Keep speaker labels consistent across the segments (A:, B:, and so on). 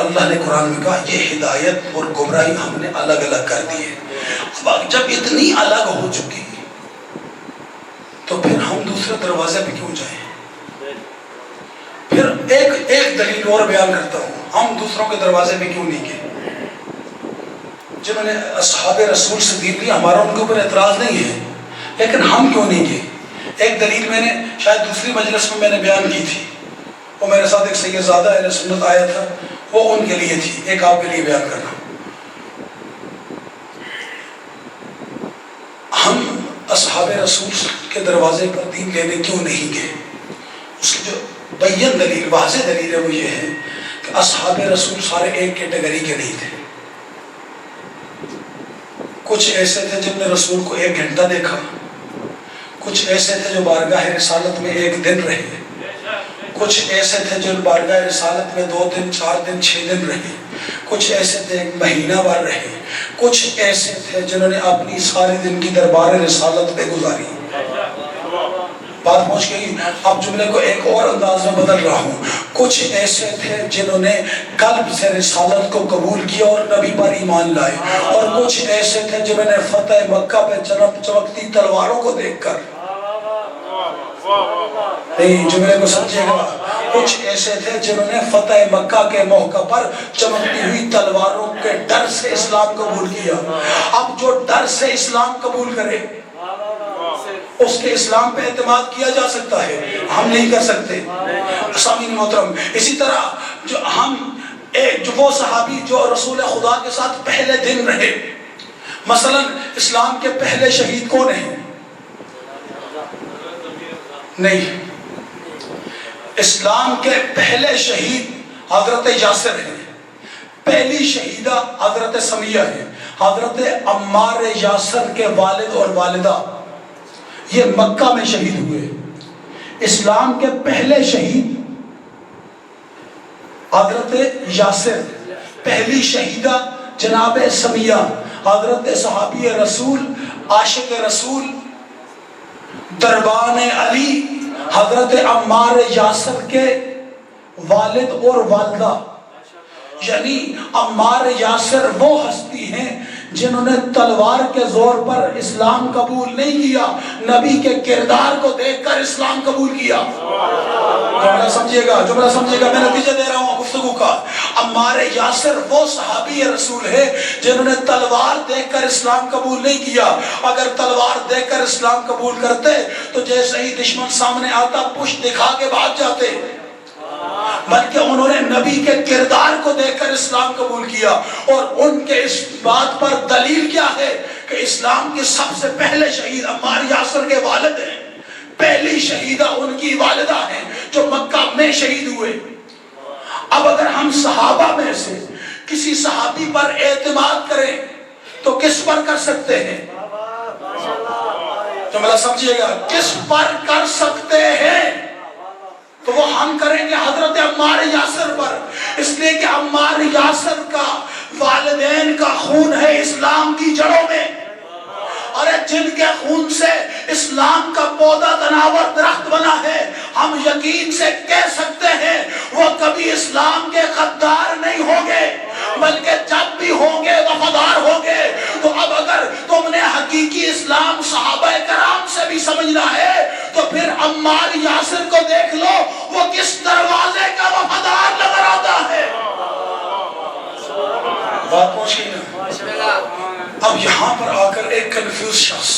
A: اللہ نے قرآن میں کہا یہ ہدایت اور گمراہی ہم نے الگ الگ کر دی ہے۔ اب جب اتنی الگ ہو چکی تو پھر ہم دوسرے دروازے پہ کیوں جائیں؟ پھر ایک دلیل اور بیان کرتا ہوں، ہم دوسروں کے دروازے پہ کیوں نہیں گئے؟ جنہوں نے اصحاب رسول سے دین لی، ہمارا ان کے اوپر اعتراض نہیں ہے، لیکن ہم کیوں نہیں گئے؟ ایک دلیل میں نے شاید دوسری مجلس میں نے بیان کی تھی، وہ میرے ساتھ ایک سید زادہ اہل سنت آیا تھا، وہ ان کے لیے تھی، ایک آپ کے لیے بیان کرنا۔ ہم اصحاب رسول کے دروازے پر دین لینے کیوں نہیں گئے؟ اس کی جو بین دلیل، واضح دلیل ہے وہ یہ ہے کہ اصحاب رسول سارے ایک کیٹیگری کے نہیں تھے۔ کچھ ایسے تھے جن نے رسول کو 1 گھنٹہ دیکھا، کچھ ایسے تھے جو بارگاہ رسالت میں 1 دن رہے، کچھ ایسے تھے جو بارگاہ رسالت میں 2 دن 4 دن 6 دن رہے، کچھ ایسے تھے 1 مہینہ بھر رہے، کچھ ایسے تھے جنہوں نے اپنی ساری زندگی دربار رسالت پہ گزاری۔ بات پہنچ گئی؟ اب جملے کو ایک اور انداز میں بدل رہا ہوں، کچھ ایسے تھے جنہوں نے قلب سے رسالت کو قبول کیا اور نبی پر ایمان لائے، اور کچھ ایسے تھے جنہوں نے فتح مکہ پہ چمکتی تلواروں کو دیکھ کر، نہیں جملے کو سمجھے گا، کچھ ایسے تھے جنہوں نے فتح مکہ کے موقع پر چمکتی ہوئی تلواروں کے ڈر سے اسلام قبول کیا۔ اب جو ڈر سے اسلام قبول کرے اس کے اسلام پہ اعتماد کیا جا سکتا ہے، ہم نہیں کر سکتے۔ سامعین محترم، اسی طرح جو وہ صحابی جو رسول خدا کے ساتھ پہلے دن رہے، مثلا اسلام کے پہلے شہید کون ہیں؟ نہیں، اسلام کے پہلے شہید حضرت یاسر ہیں، پہلی شہیدہ حضرت سمیہ ہیں، حضرت عمار یاسر کے والد اور والدہ یہ مکہ میں شہید ہوئے۔ اسلام کے پہلے شہید حضرت یاسر، پہلی شہیدہ جناب سمیہ، حضرت صحابی رسول، عاشق رسول، دربان علی، حضرت عمار یاسر کے والد اور والدہ۔ یعنی عمار یاسر وہ ہستی ہیں جنہوں نے تلوار کے زور پر اسلام قبول نہیں کیا، نبی کے کردار کو دیکھ کر اسلام قبول کیا۔ جملہ سمجھے گا، میں نتیجہ دے رہا ہوں گفتگو کا۔ عمار یاسر وہ صحابی رسول ہے جنہوں نے تلوار دیکھ کر اسلام قبول نہیں کیا، اگر تلوار دیکھ کر اسلام قبول کرتے تو جیسے ہی دشمن سامنے آتا پشت دکھا کے بھاگ جاتے، بلکہ انہوں نے نبی کے کردار کو دیکھ کر اسلام قبول کیا۔ اور ان کے اس بات پر دلیل کیا ہے کہ اسلام کے سب سے پہلے شہید عمار یاسر کے والد ہیں، پہلی شہیدہ ان کی والدہ ہیں جو مکہ میں شہید ہوئے۔ اب اگر ہم صحابہ میں سے کسی صحابی پر اعتماد کریں تو کس پر کر سکتے ہیں؟ جملہ سمجھیے گا، کس پر کر سکتے ہیں؟ تو وہ ہم کریں گے حضرت عمار یاسر پر، اس لیے کہ عمار یاسر کا والدین کا خون ہے اسلام کی جڑوں میں، اور جن کے خون سے اسلام کا پودا تناور درخت بنا ہے، ہم یقین سے کہہ سکتے ہیں وہ کبھی اسلام کے غدار نہیں ہوں گے، بلکہ جب بھی ہوں گے وفادار ہوں گے۔ تو اب اگر تم نے حقیقی اسلام صحابہ کرام سے بھی سمجھنا ہے تو پھر عمار یاسر کو دیکھ لو، وہ کس دروازے کا وفادار نظر آتا ہے۔ بات پہنچ گئی نا؟ اب یہاں پر آ کر ایک کنفیوز شخص،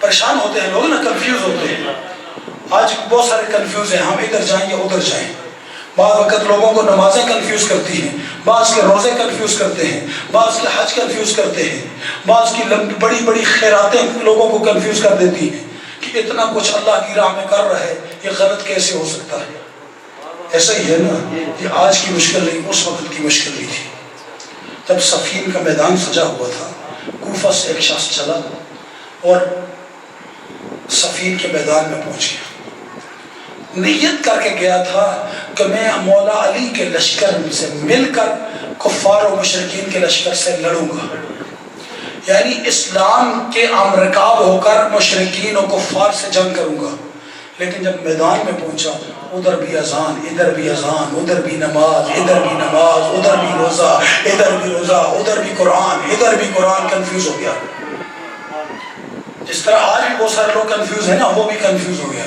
A: پریشان ہوتے ہیں لوگ نا، کنفیوز ہوتے ہیں۔ آج بہت سارے کنفیوز ہیں، ہم ادھر جائیں یا ادھر جائیں۔ بعض وقت لوگوں کو نمازیں کنفیوز کرتی ہیں، بعض کے روزے کنفیوز کرتے ہیں، بعض کے حج کنفیوز کرتے ہیں، بعض کی بڑی بڑی خیراتیں لوگوں کو کنفیوز کر دیتی ہیں کہ اتنا کچھ اللہ کی راہ میں کر رہا ہے، یہ غلط کیسے ہو سکتا ہے؟ ایسا ہی ہے نا، یہ آج کی مشکل نہیں، اس وقت کی مشکل نہیں تھی۔ جب صفین کا میدان سجا ہوا تھا، کوفہ سے ایک شخص چلا اور صفین کے میدان میں پہنچ گیا، نیت کر کے گیا تھا کہ میں مولا علی کے لشکر سے مل کر کفار و مشرکین کے لشکر سے لڑوں گا، یعنی اسلام کے امرکاب ہو کر مشرکین و کفار سے جنگ کروں گا۔ لیکن جب میدان میں پہنچا ادھر بھی اذان، ادھر بھی اذان، ادھر بھی نماز، ادھر بھی نماز، ادھر بھی روزہ، ادھر بھی روزہ، ادھر بھی قرآن، ادھر بھی قرآن. کنفیوز ہو گیا. جس طرح آج بھی بہت سارے لوگ کنفیوز ہیں نا، وہ بھی کنفیوز ہو گیا.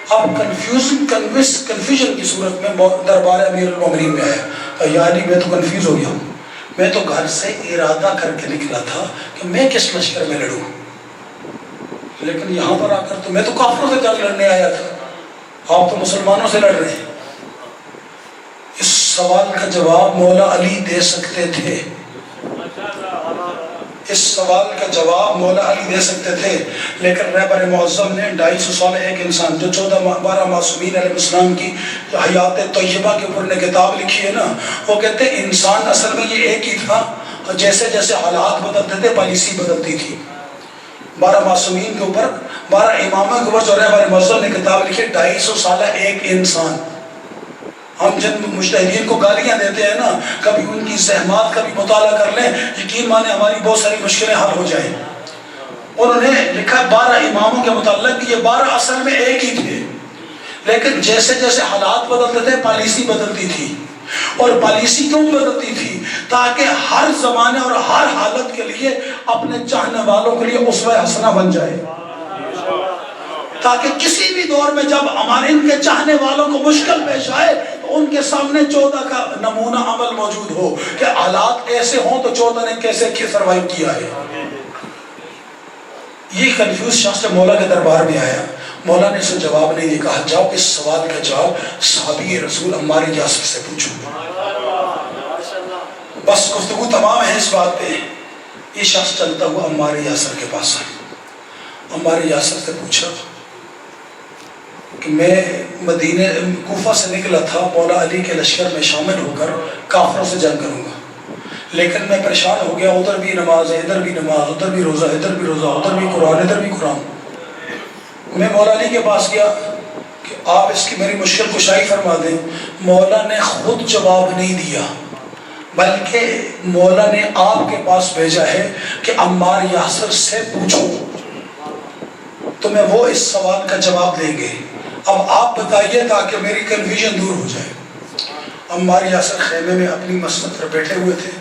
A: اب کنفیوژن کی صورت میں دربار امیر المومنین میں آیا. یا علی میں تو کنفیوز ہو گیا ہوں. میں تو گھر سے ارادہ کر کے نکلا تھا کہ میں کس لشکر میں لڑوں، لیکن یہاں پر آ کر تو میں تو کافروں سے جنگ لڑنے آیا تھا، آپ تو مسلمانوں سے لڑ رہے ہیں. اس سوال کا جواب مولا علی دے سکتے تھے. اس سوال کا جواب مولا علی دے سکتے تھے، لیکن رہبر معظم نے 250 سال ایک انسان جو 12 معصومین علیہ السلام کی حیات طیبہ کے اوپر نے کتاب لکھی ہے نا، وہ کہتے ہیں انسان اصل میں یہ ایک ہی تھا، جیسے جیسے حالات بدلتے تھے پالیسی بدلتی تھی. 12 معصومین کے اوپر، 12 اماموں کے اوپر جو رہبر معظم نے کتاب لکھی، 250 سالہ ایک انسان. ہم جن مجتہدین کو گالیاں دیتے ہیں نا، کبھی ان کی زحمات کا بھی مطالعہ کر لیں، یقین مانے ہماری بہت ساری مشکلیں حل ہو جائیں. انہوں نے لکھا 12 اماموں کے متعلق کہ یہ 12 اصل میں ایک ہی تھے، لیکن جیسے جیسے حالات بدلتے تھے پالیسی بدلتی تھی. اور پالیسی کیوں بدلتی تھی؟ تاکہ ہر زمانے اور ہر حالت کے لیے اپنے چاہنے والوں کے لیے اسوہ حسنہ بن جائے، تاکہ کسی بھی دور میں جب ہمارے ان کے چاہنے والوں کو مشکل پیش آئے تو ان کے سامنے 14 کا نمونہ عمل موجود ہو کہ حالات ایسے ہوں تو 14 نے کیسے سروائیو کیا ہے. یہ کنفیوز شخص مولا کے دربار میں آیا. مولا نے اسے جواب نہیں دیا، کہا جاؤ اس سوال کا جواب صحابی رسول عمار یاسر سے پوچھو. بس گفتگو تمام ہے اس بات پہ. یہ شخص چلتا ہوا عمار یاسر کے پاس آیا. عمار یاسر سے پوچھا کہ میں مدینہ کوفہ سے نکلا تھا مولا علی کے لشکر میں شامل ہو کر کافروں سے جنگ کروں گا، لیکن میں پریشان ہو گیا. ادھر بھی نماز ہے، ادھر بھی نماز، ادھر بھی روزہ، ادھر بھی روزہ، ادھر بھی قرآن، ادھر بھی قرآن. میں مولا علی کے پاس گیا کہ آپ اس کی میری مشکل کشائی فرما دیں. مولا نے خود جواب نہیں دیا، بلکہ مولا نے آپ کے پاس بھیجا ہے کہ عمار یاسر سے پوچھو، تمہیں وہ اس سوال کا جواب دیں گے. اب آپ بتائیے تاکہ میری کنفیوژن دور ہو جائے. عمار یاسر خیمے میں اپنی مسند پر بیٹھے ہوئے تھے.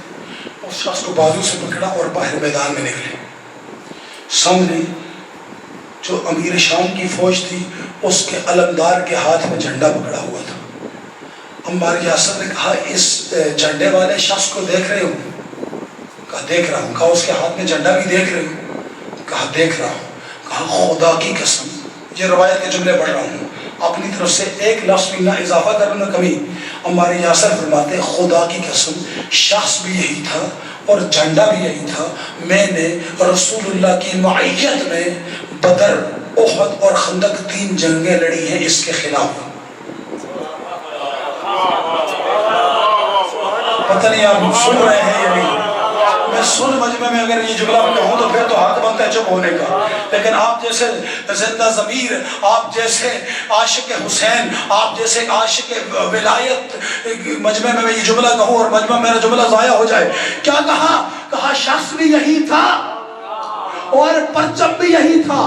A: اس شخص کو بازو سے پکڑا اور باہر میدان میں نکلے. سامنے جو امیر شام کی فوج تھی اس کے علمدار کے ہاتھ میں جھنڈا پکڑا ہوا تھا. عمار یاسر نے کہا اس جھنڈے والے شخص کو دیکھ رہے ہو؟ کہا دیکھ رہا ہوں. کہا اس کے ہاتھ میں جھنڈا بھی دیکھ رہے ہو؟ کہا دیکھ رہا ہوں. کہا خدا کی قسم، یہ روایت کے جملے پڑھ رہا ہوں، اپنی طرف سے ایک لفظ بھی نہ اضافہ کروں نہ کمی. عمار یاسر فرماتے خدا کی قسم شخص بھی یہی تھا اور جھنڈا بھی یہی تھا. میں نے رسول اللہ کی معیت میں بدر، احد اور خندق 3 جنگیں لڑی ہیں اس کے خلاف. پتہ نہیں آپ سن رہے ہیں یا نہیں. میں سن مجمع میں اگر یہ جملہ کہوں تو پھر تو حق بنتا ہے چپ ہونے کا، لیکن آپ جیسے زندہ ضمیر، آپ جیسے عاشق حسین، آپ جیسے عاشق ولایت مجمع میں یہ جملہ کہوں اور مجمع میرا جملہ ضائع ہو جائے. کیا کہا؟ کہا شخص بھی یہی تھا اور پرچم بھی یہی تھا.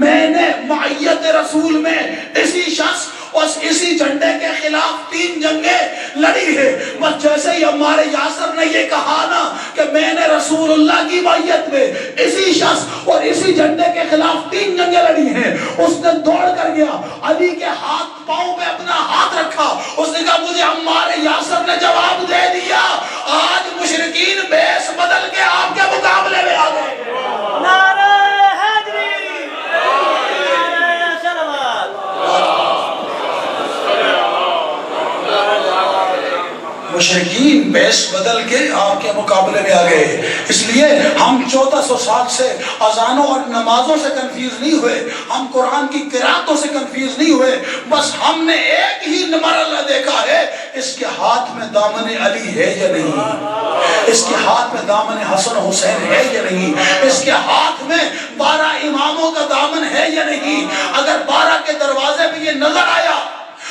A: میں نے معیت رسول میں اسی شخص اور اسی جھنڈے کے خلاف 3 جنگیں لڑی ہے. بس جیسے ہی ہمارے یاسر نے یہ کہا نا کہ میں نے رسول اللہ کی معیت میں اسی شخص اور اسی جھنڈے کے خلاف 3 جنگیں لڑی ہیں، اس نے دوڑ کر گیا، علی کے ہاتھ پاؤں پہ اپنا ہاتھ رکھا. اس نے کہا مجھے ہمارے یاسر نے جواب دے دیا، آج مشرکین بیس بدل کے آپ کے مقابلے میں آ گئے.
B: نعرہ حیدری، نعرہ صلوات.
A: مشرکین بیس بدل کے آپ کے مقابلے میں آ گئے. اس لیے ہم 1400 سال سے اذانوں اور نمازوں سے کنفیوز نہیں ہوئے، ہم قرآن کی قراتوں سے کنفیوز نہیں ہوئے. بس ہم نے ایک ہی مرحلہ دیکھا ہے، اس کے ہاتھ میں دامن علی ہے یا نہیں، اس کے ہاتھ میں دامن حسن حسین ہے یا نہیں، اس کے ہاتھ میں 12 اماموں کا دامن ہے یا نہیں. اگر 12 کے دروازے پہ یہ نظر آیا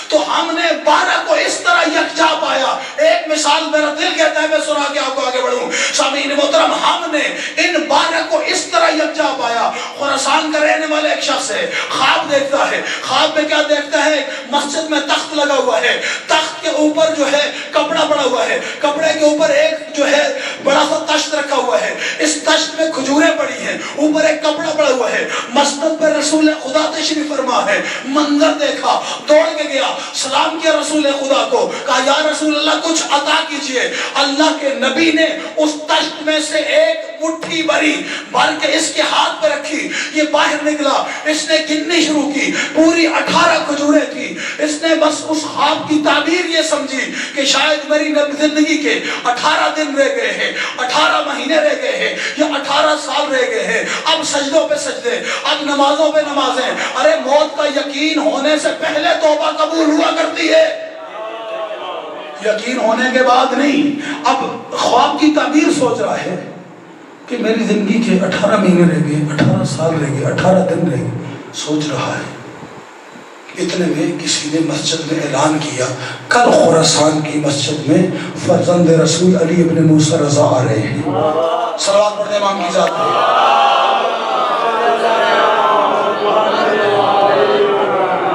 A: تو ہم نے 12 کو اس طرح یکجا پایا. ایک مثال میرا دل کہتا ہے میں سنا کے آپ کو آگے بڑھوں. سامعین محترم، ہم نے ان 12 کو اس طرح یکجا پایا. خراسان کا رہنے والا ایک شخص ہے، خواب دیکھتا ہے. خواب میں کیا دیکھتا ہے؟ مسجد میں تخت لگا ہوا ہے، تخت کے اوپر جو ہے کپڑا پڑا ہوا ہے، کپڑے کے اوپر ایک جو ہے بڑا سا تشت رکھا ہوا ہے، اس تشت میں کھجوریں پڑی ہیں، اوپر ایک کپڑا پڑا ہوا ہے. مسجد پر رسول خدا تشریف فرما ہے. منظر دیکھا، دوڑ کے گیا، سلام کیا رسول خدا کو، کہا یا رسول اللہ کچھ عطا کیجئے. اللہ کے نبی نے اس تشت میں سے ایک مٹھی بھر کے اس کے ہاتھ پہ رکھی. یہ باہر نکلا، اس نے گننی شروع کی، پوری 18 کھجوریں تھی. اس نے بس اس خواب کی تعبیر یہ سمجھی کہ شاید میری زندگی کے 18 دن رہ گئے ہیں، 18 مہینے رہ گئے ہیں، یا 18 سال رہ گئے ہیں. اب سجدوں پہ سجدے، اب نمازوں پہ نمازیں. ارے موت کا یقین ہونے سے پہلے توبہ قبول ہوا کرتی ہے، یقین ہونے کے بعد نہیں. اب خواب کی تعبیر سوچ رہا ہے کہ میری زندگی کے 18 مہینے رہ گئے، 18 سال رہ گئے، 18 دن رہ گئے. سوچ رہا ہے. اتنے میں کسی نے مسجد میں اعلان کیا، کل خراسان کی مسجد میں فرزند رسول علی ابن موسیٰ رضا آ رہے ہیں. صلوات پڑھنے امام کی ذات ہے.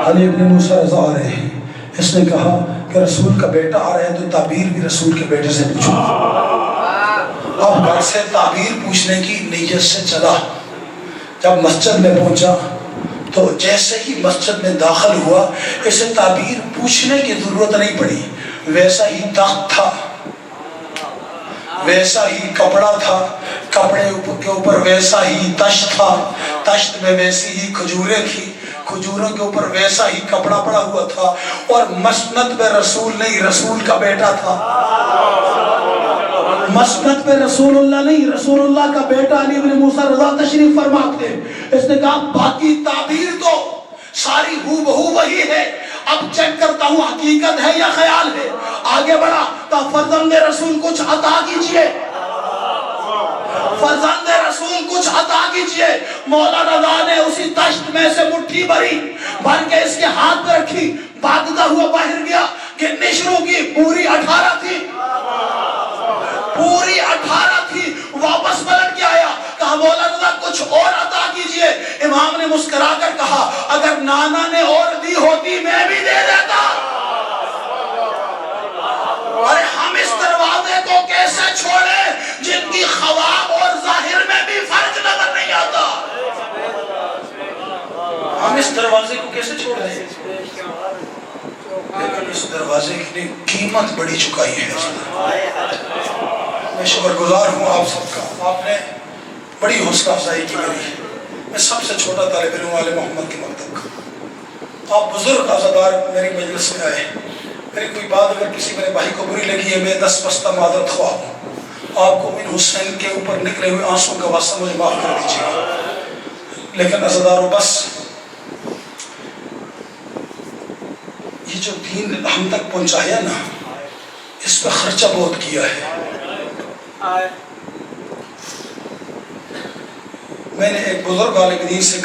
A: علی ابن موسیٰ رضا آ رہے ہیں. اس نے کہا کہ رسول کا بیٹا آ رہا ہے تو تعبیر بھی رسول کے بیٹے سے پوچھو. اب گھر سے تعبیر پوچھنے کی نیت سے چلا. جب مسجد میں پہنچا تو جیسے ہی مسجد میں داخل ہوا اسے تعبیر پوچھنے کی ضرورت نہیں پڑی. ویسا ہی تخت تھا، ویسا ہی کپڑا تھا، کپڑے کے اوپر ویسا ہی تشت تھا، تشت میں ویسی ہی کھجوریں تھی، کھجوروں کے اوپر ویسا ہی کپڑا پڑا ہوا تھا. اور مسند پہ رسول نہیں، رسول کا بیٹا تھا. مسند پہ رسول اللہ نہیں، رسول اللہ کا بیٹا علی بن موسیٰ رضا تشریف فرما تھے. اس نے کہا باقی تعبیر تو ساری ہو بہو وہی ہے، اب چیک کرتا ہوں حقیقت ہے یا خیال ہے. آگے بڑھا تو فرزند رسول کچھ عطا کیجئے، فرزند رسول کچھ عطا کیجئے. مولا رضا نے اسی تشت میں سے مٹھی بھر کے اس کے ہاتھ پہ رکھی، بھاگتا ہوا باہر گیا، گننی شروع کی، پوری 18 تھی، پوری 18 تھی. واپس پلٹ کے آیا، کہا مولا رضا کچھ اور عطا کیجئے. امام نے مسکرا کر کہا اگر نانا نے اور دی ہوتی میں بھی دے دیتا. ارے ہم اس دروازے کو کیسے چھوڑیں جن کی خواب اور ظاہر میں بھی فرق نظر نہیں آتا. ہم اس دروازے کو کیسے چھوڑ دیں؟ لیکن اس دروازے کی قیمت بڑی چکائی ہے. میں شکر گزار ہوں آپ سب کا، آپ نے بڑی حوصلہ افزائی کی میری. میں سب سے چھوٹا طالب علم والے محمد کے مکتب کا. آپ بزرگ عزادار میری مجلس میں آئے. میری کوئی بات اگر کسی میرے بھائی کو بری لگی ہے، میں 10 بستہ معذرت خواہ ہوں. آپ کو من حسین کے اوپر نکلے ہوئے آنسوں کا واسطہ مجھے معاف کر دیجیے گا. لیکن عزاداروں بس یہ جو دین ہم تک پہنچایا نا، اس پہ خرچہ بہت کیا ہے. میں نے ایک بزرگ عالم دین سے